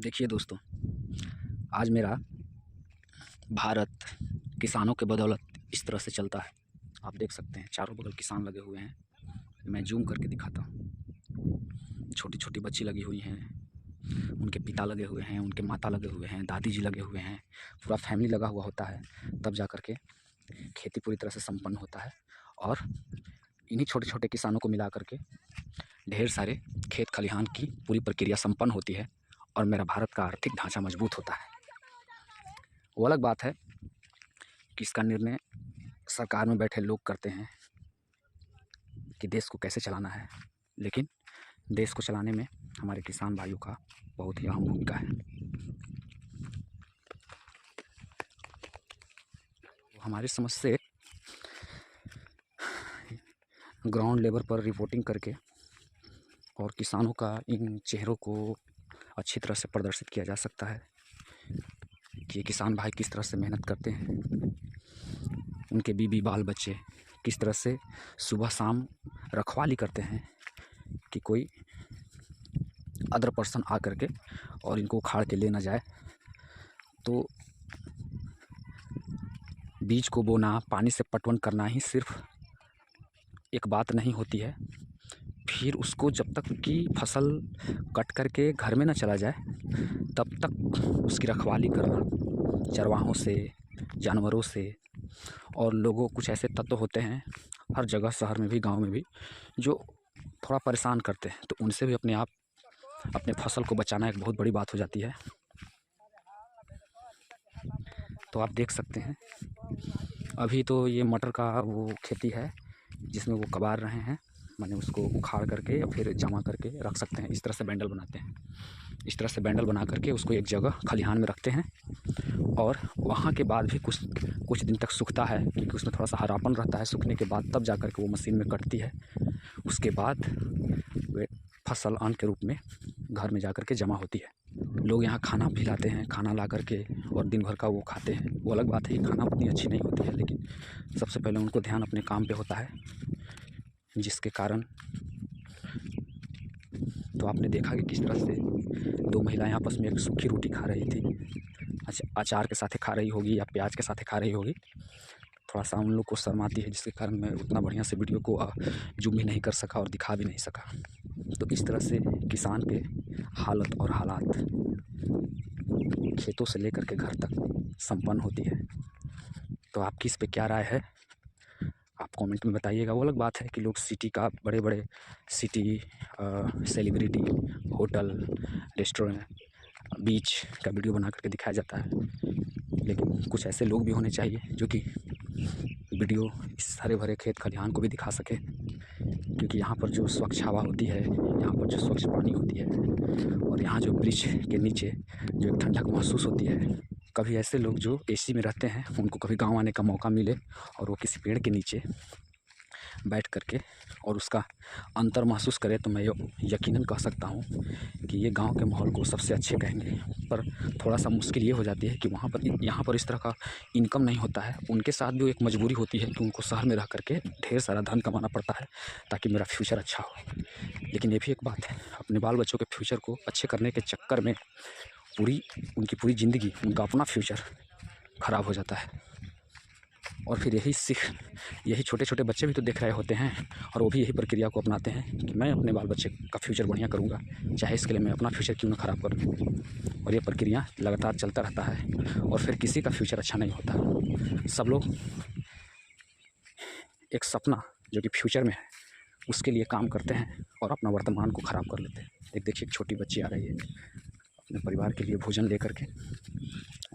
देखिए दोस्तों, आज मेरा भारत किसानों के बदौलत इस तरह से चलता है। आप देख सकते हैं चारों बगल किसान लगे हुए हैं। मैं जूम करके दिखाता हूँ। छोटी-छोटी बच्ची लगी हुई हैं, उनके पिता लगे हुए हैं, उनके माता लगे हुए हैं, दादी जी लगे हुए हैं, पूरा फैमिली लगा हुआ होता है, तब जा कर के खेती पूरी तरह से संपन्न होता है। और इन्हीं छोटे-छोटे किसानों को मिला कर के ढेर सारे खेत खलिहान की पूरी प्रक्रिया संपन्न होती है और मेरा भारत का आर्थिक ढांचा मजबूत होता है। वो अलग बात है कि इसका निर्णय सरकार में बैठे लोग करते हैं कि देश को कैसे चलाना है, लेकिन देश को चलाने में हमारे किसान भाइयों का बहुत ही अहम भूमिका है। हमारी समझ से ग्राउंड लेवल पर रिपोर्टिंग करके और किसानों का इन चेहरों को अच्छी तरह से प्रदर्शित किया जा सकता है कि ये किसान भाई किस तरह से मेहनत करते हैं, उनके बीबी बाल बच्चे किस तरह से सुबह शाम रखवाली करते हैं कि कोई अदर पर्सन आ करके और इनको उखाड़ के ले ना जाए। तो बीज को बोना, पानी से पटवन करना ही सिर्फ एक बात नहीं होती है, फिर उसको जब तक कि फसल कट करके घर में ना चला जाए तब तक उसकी रखवाली करना चरवाहों से, जानवरों से। और लोगों कुछ ऐसे तत्व होते हैं हर जगह, शहर में भी गांव में भी, जो थोड़ा परेशान करते हैं, तो उनसे भी अपने फसल को बचाना एक बहुत बड़ी बात हो जाती है। तो आप देख सकते हैं अभी तो ये मटर का वो खेती है जिसमें वो कबार रहे हैं, माने उसको उखाड़ करके या फिर जमा करके रख सकते हैं। इस तरह से बैंडल बनाते हैं, इस तरह से बैंडल बना करके उसको एक जगह खलिहान में रखते हैं और वहाँ के बाद भी कुछ दिन तक सूखता है, क्योंकि उसमें थोड़ा सा हरापन रहता है। सूखने के बाद तब जा कर के वो मशीन में कटती है। उसके बाद वे फसल अन्न के रूप में घर में जा कर के जमा होती है। लोग यहाँ खाना भी लाते हैं, खाना ला करके और दिन भर का वो खाते हैं। वो अलग बात है कि खाना उतनी अच्छी नहीं होती है, लेकिन सबसे पहले उनको ध्यान अपने काम पे होता है, जिसके कारण तो आपने देखा कि किस तरह से दो महिलाएं आपस में एक सूखी रोटी खा रही थी। अच्छा, अचार के साथ खा रही होगी या प्याज के साथ खा रही होगी। थोड़ा सा उन लोग को शर्म आती है, जिसके कारण मैं उतना बढ़िया से वीडियो को जूम भी नहीं कर सका और दिखा भी नहीं सका। तो इस तरह से किसान के हालत और हालात खेतों से लेकर के घर तक संपन्न होती है। तो आपकी इस पे क्या राय है, आप कमेंट में बताइएगा। वो अलग बात है कि लोग सिटी का, बड़े बड़े सिटी सेलिब्रिटी, होटल, रेस्टोरेंट, बीच का वीडियो बना करके दिखाया जाता है, लेकिन कुछ ऐसे लोग भी होने चाहिए जो कि वीडियो इस हरे भरे खेत खलिहान को भी दिखा सके, क्योंकि यहाँ पर जो स्वच्छ हवा होती है, यहाँ पर जो स्वच्छ पानी होती है और यहाँ जो वृक्ष के नीचे जो एक ठंडक महसूस होती है। कभी ऐसे लोग जो एसी में रहते हैं, उनको कभी गांव आने का मौका मिले और वो किसी पेड़ के नीचे बैठ करके और उसका अंतर महसूस करें, तो मैं यकीनन कह सकता हूँ कि ये गांव के माहौल को सबसे अच्छे कहेंगे। पर थोड़ा सा मुश्किल ये हो जाती है कि यहाँ पर इस तरह का इनकम नहीं होता है। उनके साथ भी एक मजबूरी होती है कि उनको शहर में रह करके ढेर सारा धन कमाना पड़ता है ताकि मेरा फ्यूचर अच्छा हो। लेकिन ये भी एक बात है, अपने बाल बच्चों के फ्यूचर को अच्छे करने के चक्कर में उनकी पूरी ज़िंदगी, उनका अपना फ्यूचर ख़राब हो जाता है। और फिर यही छोटे छोटे बच्चे भी तो देख रहे होते हैं और वो भी यही प्रक्रिया को अपनाते हैं कि मैं अपने बाल बच्चे का फ्यूचर बढ़िया करूँगा, चाहे इसके लिए मैं अपना फ्यूचर क्यों ना ख़राब करूँ। और ये प्रक्रिया लगातार चलता रहता है और फिर किसी का फ्यूचर अच्छा नहीं होता। सब लोग एक सपना जो कि फ्यूचर में है उसके लिए काम करते हैं और अपना वर्तमान को ख़राब कर लेते हैं। एक देखिए, एक छोटी बच्ची आ रही है अपने परिवार के लिए भोजन लेकर के,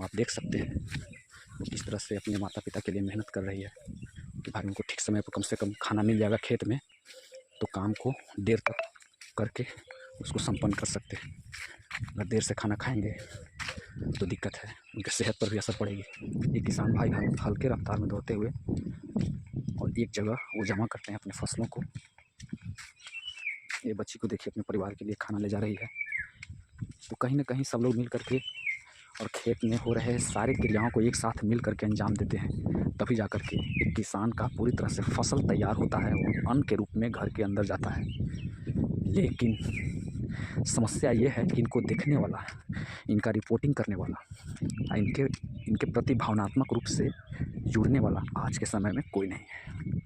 आप देख सकते हैं किस तरह से अपने माता पिता के लिए मेहनत कर रही है कि भाई उनको ठीक समय पर कम से कम खाना मिल जाएगा खेत में, तो काम को देर तक करके उसको संपन्न कर सकते हैं। अगर देर से खाना खाएंगे तो दिक्कत है, उनके सेहत पर भी असर पड़ेगी। एक किसान भाई हल्के रफ्तार में दौड़ते हुए और एक जगह वो जमा करते हैं अपने फसलों को। ये बच्ची को देखिए अपने परिवार के लिए खाना ले जा रही है। तो कहीं ना कहीं सब लोग मिल करके और खेत में हो रहे सारी क्रियाओं को एक साथ मिल करके अंजाम देते हैं, तभी जा कर के एक किसान का पूरी तरह से फसल तैयार होता है, वो अन्न के रूप में घर के अंदर जाता है। लेकिन समस्या ये है कि इनको देखने वाला, इनका रिपोर्टिंग करने वाला, इनके इनके प्रति भावनात्मक रूप से जुड़ने वाला आज के समय में कोई नहीं है।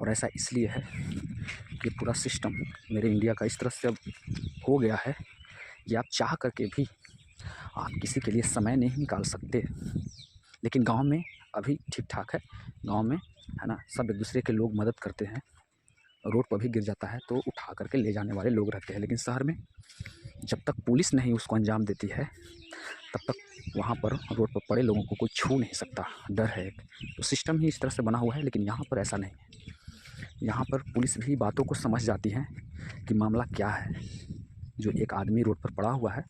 और ऐसा इसलिए है कि पूरा सिस्टम मेरे इंडिया का इस तरह से अब हो गया है कि आप चाह करके भी आप किसी के लिए समय नहीं निकाल सकते। लेकिन गांव में अभी ठीक ठाक है, गांव में है ना, सब एक दूसरे के लोग मदद करते हैं, रोड पर भी गिर जाता है तो उठा करके ले जाने वाले लोग रहते हैं। लेकिन शहर में जब तक पुलिस नहीं उसको अंजाम देती है तब तक वहाँ पर रोड पर पड़े लोगों को कोई छू नहीं सकता, डर है एक। तो सिस्टम ही इस तरह से बना हुआ है। लेकिन यहाँ पर ऐसा नहीं है, यहाँ पर पुलिस भी बातों को समझ जाती है कि मामला क्या है। जो एक आदमी रोड पर पड़ा हुआ है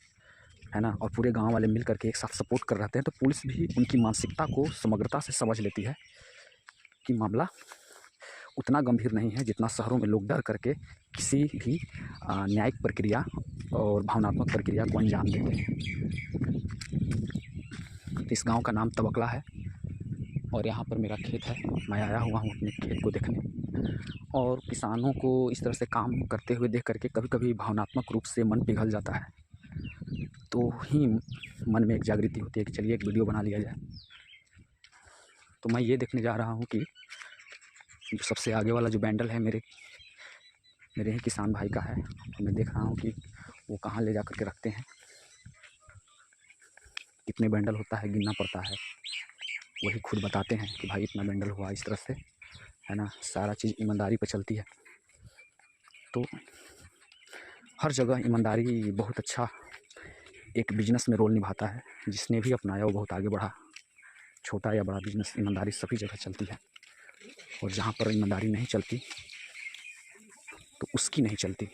ना, और पूरे गांव वाले मिल करके एक साथ सपोर्ट कर रहे हैं, तो पुलिस भी उनकी मानसिकता को समग्रता से समझ लेती है कि मामला उतना गंभीर नहीं है जितना शहरों में लोग डर करके किसी भी न्यायिक प्रक्रिया और भावनात्मक प्रक्रिया को अंजाम देते हैं। इस गांव का नाम तबकला है और यहाँ पर मेरा खेत है। मैं आया हुआ हूँ अपने खेत को देखने, और किसानों को इस तरह से काम करते हुए देख करके कभी कभी भावनात्मक रूप से मन पिघल जाता है। तो ही मन में एक जागृति होती है कि चलिए एक वीडियो बना लिया जाए। तो मैं ये देखने जा रहा हूँ कि जो सबसे आगे वाला जो बैंडल है मेरे ही किसान भाई का है। मैं देख रहा हूँ कि वो कहाँ ले जा कर के रखते हैं, कितने बैंडल होता है गिनना पड़ता है। वही खुद बताते हैं कि भाई इतना बैंडल हुआ, इस तरह से है ना। सारा चीज़ ईमानदारी पर चलती है। तो हर जगह ईमानदारी बहुत अच्छा एक बिजनेस में रोल निभाता है। जिसने भी अपनाया वो बहुत आगे बढ़ा। छोटा या बड़ा बिजनेस, ईमानदारी सभी जगह चलती है। और जहाँ पर ईमानदारी नहीं चलती तो उसकी नहीं चलती।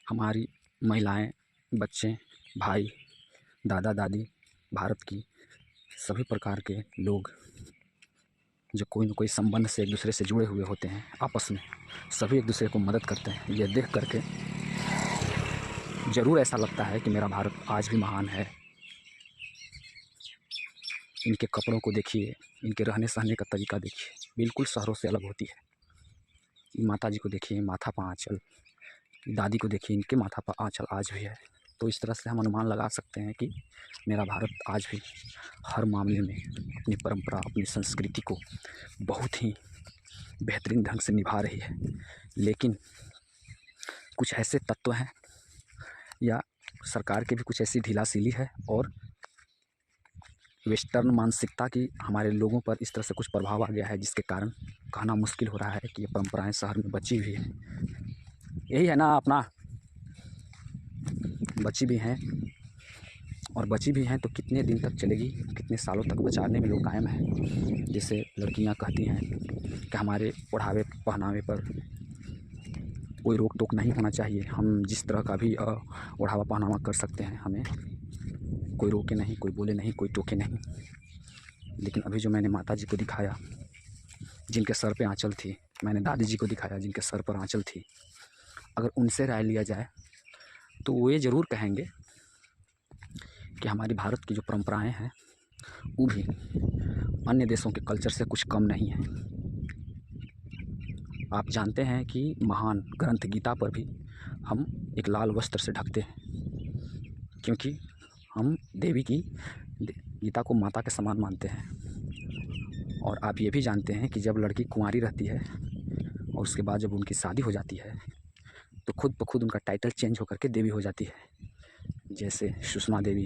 हमारी महिलाएं, बच्चे, भाई, दादा दादी, भारत की सभी प्रकार के लोग जो कोई न कोई संबंध से एक दूसरे से जुड़े हुए होते हैं, आपस में सभी एक दूसरे को मदद करते हैं। ये देख करके ज़रूर ऐसा लगता है कि मेरा भारत आज भी महान है। इनके कपड़ों को देखिए, इनके रहने सहने का तरीका देखिए, बिल्कुल शहरों से अलग होती है। माता जी को देखिए, माथा पर आँचल, दादी को देखिए, इनके माथा पर आँचल आज भी है। तो इस तरह से हम अनुमान लगा सकते हैं कि मेरा भारत आज भी हर मामले में अपनी परंपरा, अपनी संस्कृति को बहुत ही बेहतरीन ढंग से निभा रही है। लेकिन कुछ ऐसे तत्व हैं या सरकार की भी कुछ ऐसी ढीलासिली है और वेस्टर्न मानसिकता की हमारे लोगों पर इस तरह से कुछ प्रभाव आ गया है, जिसके कारण कहना मुश्किल हो रहा है कि ये परंपराएं शहर में बची हुई हैं। यही है ना अपना, बची भी हैं, और बची भी हैं तो कितने दिन तक चलेगी, कितने सालों तक बचाने में लोग कायम हैं। जैसे लड़कियां कहती हैं कि हमारे ओढ़ावे पहनावे पर कोई रोक टोक नहीं होना चाहिए, हम जिस तरह का भी ओढ़ावा पहनावा कर सकते हैं, हमें कोई रोके नहीं, कोई बोले नहीं, कोई टोके नहीं। लेकिन अभी जो मैंने माता जी को दिखाया जिनके सर पे आँचल थी, मैंने दादी जी को दिखाया जिनके सर पर आँचल थी, अगर उनसे राय लिया जाए तो वो ये ज़रूर कहेंगे कि हमारी भारत की जो परंपराएं हैं वो भी अन्य देशों के कल्चर से कुछ कम नहीं है। आप जानते हैं कि महान ग्रंथ गीता पर भी हम एक लाल वस्त्र से ढकते हैं, क्योंकि हम देवी की, गीता को माता के समान मानते हैं। और आप ये भी जानते हैं कि जब लड़की कुंवारी रहती है और उसके बाद जब उनकी शादी हो जाती है तो खुद ब खुद उनका टाइटल चेंज होकर के देवी हो जाती है। जैसे सुषमा देवी,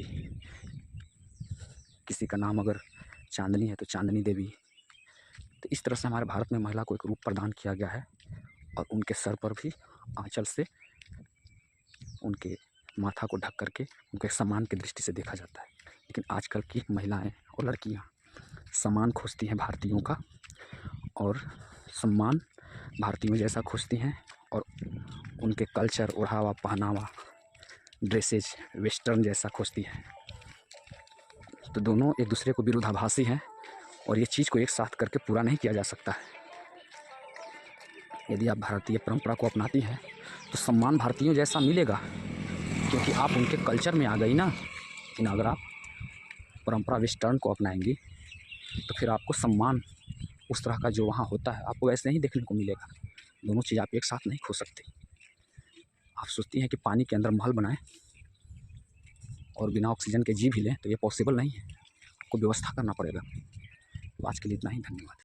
किसी का नाम अगर चांदनी है तो चांदनी देवी। तो इस तरह से हमारे भारत में महिला को एक रूप प्रदान किया गया है और उनके सर पर भी आंचल से उनके माथा को ढक करके उनके सम्मान की दृष्टि से देखा जाता है। लेकिन आजकल की महिलाएं और लड़कियां सम्मान खोजती हैं भारतीयों का, और सम्मान भारतीयों जैसा खोजती हैं, और उनके कल्चर, ओढ़ावा पहनावा, ड्रेसेज वेस्टर्न जैसा खोजती हैं। तो दोनों एक दूसरे को विरोधाभासी हैं और ये चीज़ को एक साथ करके पूरा नहीं किया जा सकता है। यदि आप भारतीय परंपरा को अपनाती हैं तो सम्मान भारतीयों जैसा मिलेगा, क्योंकि आप उनके कल्चर में आ गई ना। लेकिन अगर आप परंपरा वेस्टर्न को अपनाएंगी तो फिर आपको सम्मान उस तरह का जो वहाँ होता है आपको वैसे नहीं देखने को मिलेगा। दोनों चीज़ आप एक साथ नहीं खो सकते। आप सोचती हैं कि पानी के अंदर महल बनाएं और बिना ऑक्सीजन के जी भी लें, तो ये पॉसिबल नहीं है, आपको व्यवस्था करना पड़ेगा। तो आज के लिए इतना ही, धन्यवाद।